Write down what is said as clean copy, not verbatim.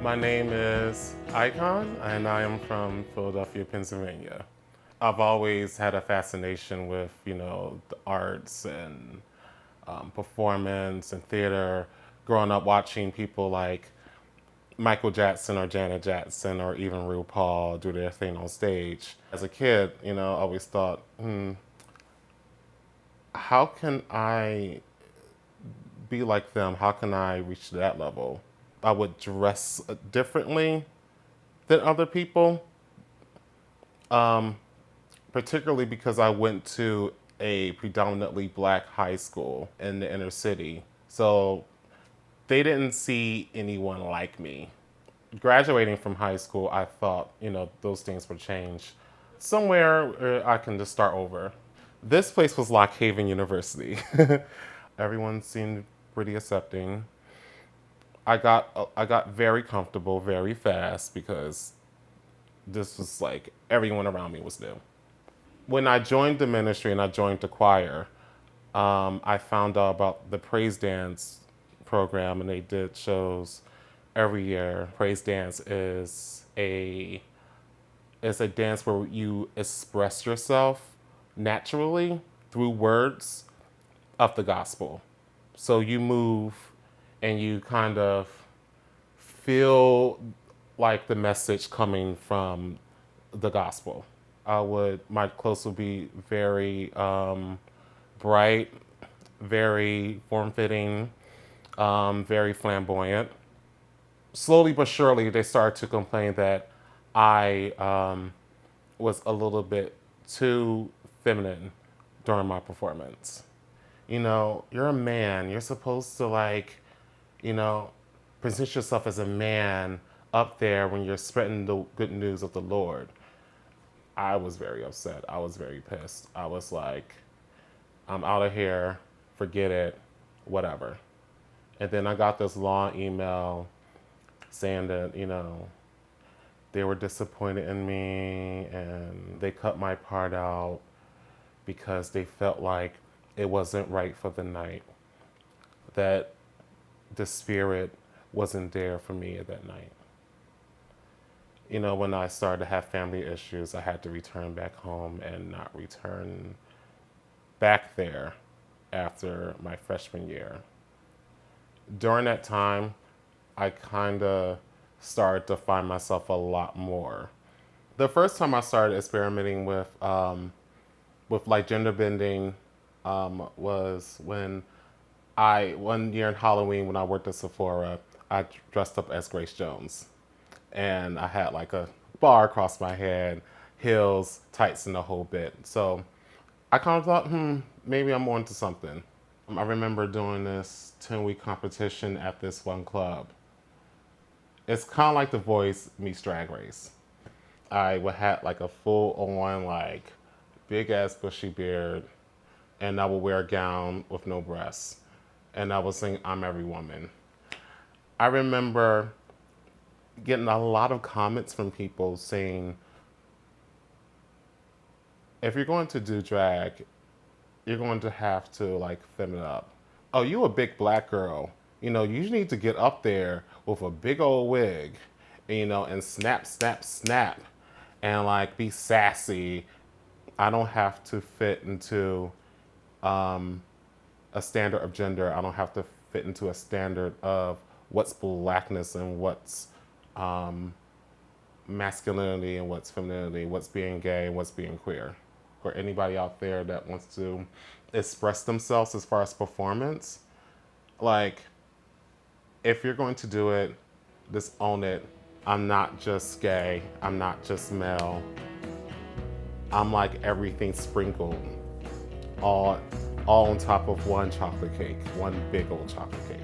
My name is Icon, and I am from Philadelphia, Pennsylvania. I've always had a fascination with, the arts and performance and theater. Growing up watching people like Michael Jackson or Janet Jackson or even RuPaul do their thing on stage. As a kid, I always thought, how can I be like them? How can I reach that level? I would dress differently than other people, particularly because I went to a predominantly black high school in the inner city. So they didn't see anyone like me. Graduating from high school, I thought, those things would change. Somewhere I can just start over. This place was Lock Haven University. Everyone seemed pretty accepting. I got very comfortable very fast because this was like everyone around me was new. When I joined the ministry and I joined the choir, I found out about the praise dance program, and they did shows every year. Praise dance is a dance where you express yourself naturally through words of the gospel. So you move and you kind of feel like the message coming from the gospel. My clothes would be very bright, very form fitting, very flamboyant. Slowly but surely, they started to complain that I was a little bit too feminine during my performance. You're a man. You're supposed to you know, present yourself as a man up there when you're spreading the good news of the Lord. I was very upset. I was very pissed. I was like, I'm out of here. Forget it. Whatever. And then I got this long email saying that, they were disappointed in me and they cut my part out because they felt like it wasn't right for the night, that the spirit wasn't there for me that night. When I started to have family issues, I had to return back home and not return back there after my freshman year. During that time, I kind of started to find myself a lot more. The first time I started experimenting with like gender bending was when one year in Halloween when I worked at Sephora, I dressed up as Grace Jones, and I had like a bar across my head, heels, tights, and the whole bit. So I kind of thought, maybe I'm on to something. I remember doing this 10-week competition at this one club. It's kind of like The Voice meets Drag Race. I would have like a full on like big ass bushy beard, and I would wear a gown with no breasts, and I would sing "I'm Every Woman." I remember getting a lot of comments from people saying, if you're going to do drag, you're going to have to like femme it up. Oh, you a big black girl. You need to get up there with a big old wig, and snap, snap, snap, and like be sassy. I don't have to fit into a standard of gender. I don't have to fit into a standard of what's blackness and what's masculinity and what's femininity, what's being gay and what's being queer. For anybody out there that wants to express themselves as far as performance, like, if you're going to do it, just own it. I'm not just gay. I'm not just male. I'm like everything sprinkled, all on top of one chocolate cake, one big old chocolate cake.